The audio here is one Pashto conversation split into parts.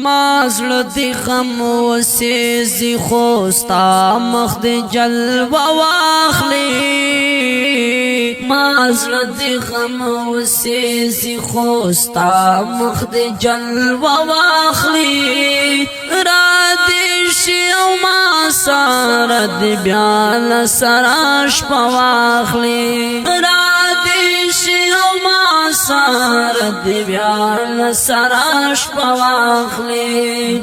مازل دی غم وسیزی خوستا مخ دی جلوه واخلی مازل دی غم وسیزی خوستا مخ دی جلوه واخلی را دیشی او ما سارا دی بیال سراش پواخلی را دیشی او ما سارا دی بیال سراش پواخلی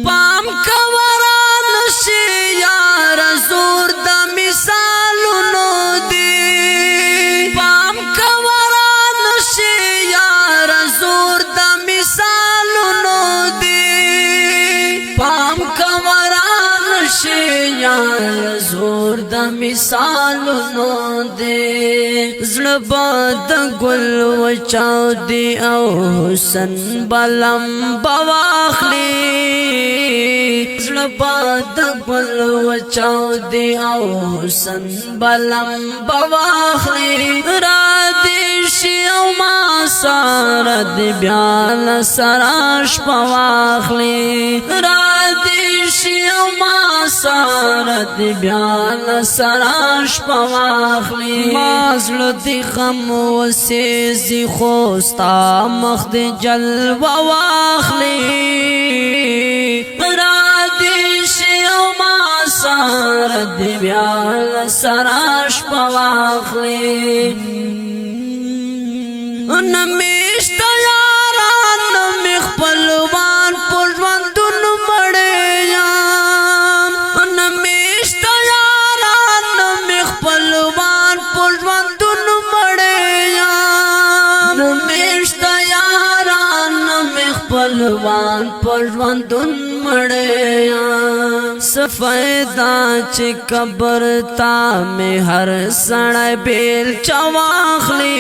پام کوران شی یار زور دا مثالونو دی پام کوران شی یار زور دا مثالونو دی پام کوران شی یار زور دا مثالونو دی زړه باد ګل وچاو دی او حسن بلم بواخلی زړه باد ګل وچاو دی او حسن بلم بواخلی را دی شی او ما سارا دی بیال سراش پواخلی را دی شی او ما سارا دی بیال سراش پواخلی مازل دی غم وسیزی خوستا مخ دی جلوه واخلی را دی شی او ما سارا دی بیال سراش پواخلی نمیشتا یاران نمی خپلوان پژوندون مړیان نمیشتا یاران نمی خپلوان پژوندون مړیان نمیشتا یاران نمی خپلوان پژوندون مړیان سفیدا چې قبر تا می هر سړی بیل چواخلی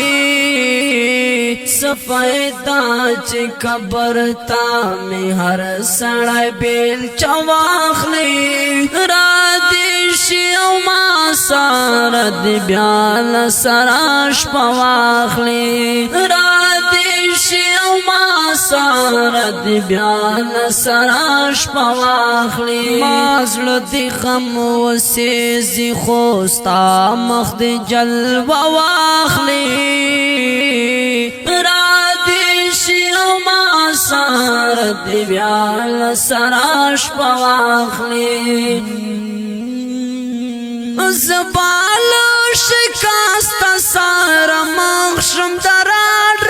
سفیدا چې قبر تا می هر سړی بیل چواخلی را دی شی او ما سارا دی بیال سراش پواخلی را دی شی او ما سارا دی بیال سراش پواخلی مازل دی غم وسیزی خوستا مخ دی جلوه واخلی را دی شی او ما سارا دی بیال سراش پواخلی زبال شکاستا سارا مخشم دراډ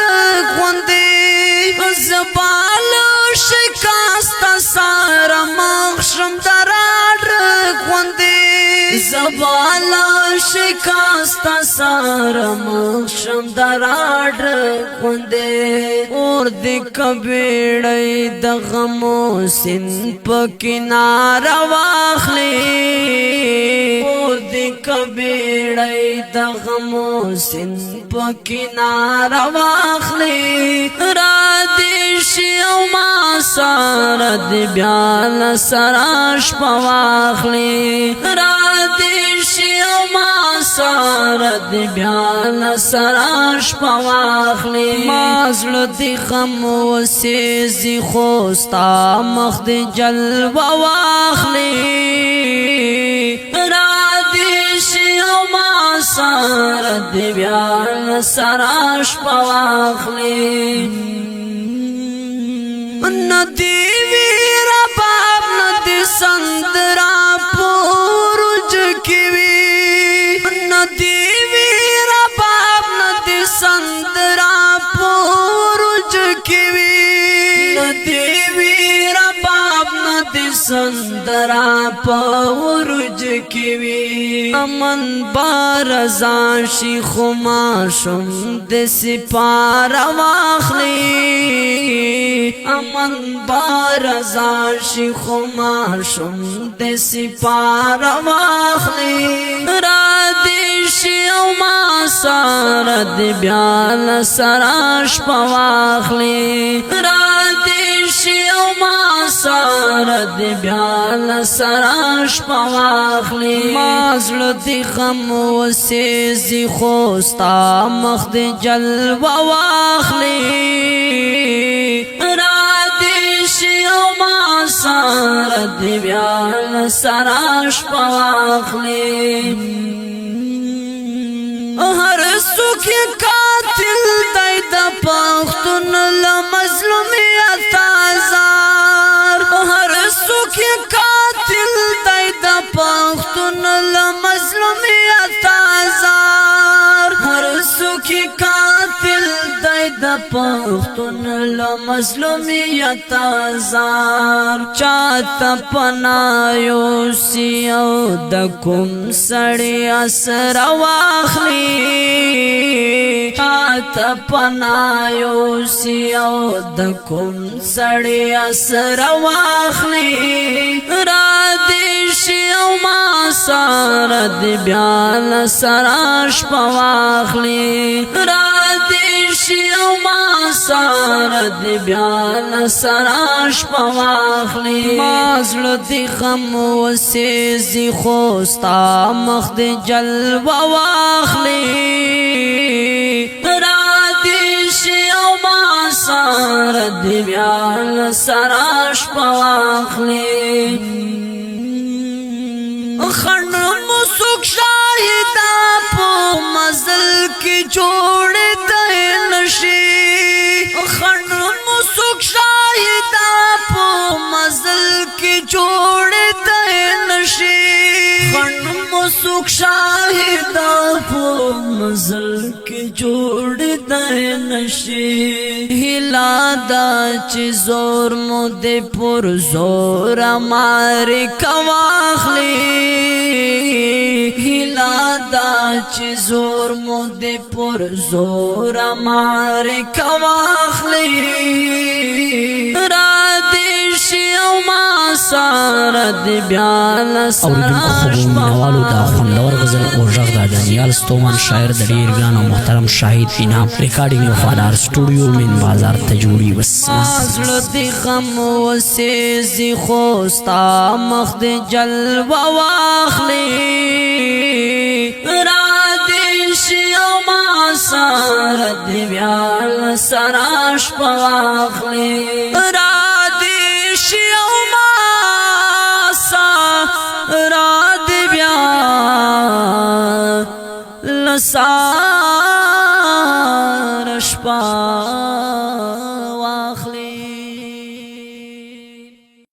غوندی زبال شکاستا سارا مخشم دراډ غوندی زبال شکاستا سارا مخشم دراډ غوندی اور دی کبیړی د غمو سین په کنار واخلی اور دی کبیړی د غمو سین په کنار واخلی را دی شی او ما سارا دی بیال سراش پواخلی را دی شی او ما سارا دی بیال سراش پواخلی مازل دی غم وسیزی خوستا مخ دی جلوه واخلی را دی شی او ما سارا دی بیال سراش پواخلی ندی ویر باب ندی سندرا پورج کیوی ندی ویر باب ندی سندرا پورج کیوی ندی ویر باب ندی سندرا پورج کیوی امن بارزان شی خماشم د سپار واخلی امن بارزان شی خماشم د سپار واخلی را دی شی او ما سارا دی بیال سراش پواخلی را دی شی او ما سارا دی بیال سراش پواخلی مازل دی غم وسیزی خوستا مخ دی جلوه واخلی دی بیا سراش پواخلی هر سوک قاتل دی دا پختون لمظلومیت آزار هر سوک قاتل دی دا پختون لمظلومیت آزار هر سوک قاتل دی دا پختون لمظلومیت آزار چاہتا پنایو سیو دا کم سڑی اسر واخلی چاہتا پنایو سیو دا کم سڑی اسر واخلی را دیشی او ما سارد بیال سراش پواخلی را دیشی او ما سارد بیال سراش پواخلی مازل دی خم و سیزی خوستا مخد جلو واخلی را دیشی او ما سارد بیال سراش پواخلی خن مسوک شاہدہ پو مزل کی جوڑ دے نشی خن مسوک شاہدہ پو مزل کی جوڑ دے نشی خن مسوک شاہدہ پو مزل کی جوڑ دے نشی ہلا دا چی زور مدے پر زور مارے کواخلی ہلا دا چی زور مدے پر زور مارے کواخلی را دیشی او ما سارد بیال سراش نوالو دا خوندور غزل او ژغ دا دانیال ستومن شاعر د ډیر ګران او محترم شاهد انعام ریکارډینګ وفادار سټوډیو من بازار ته جوړي بس زړه دی غم و سیزی خوستا مخ دی جلوه واخلی را دیشی او ما سارد بیال سراش پواخلی را دیشی او ما سارد بیال سراش پواخلی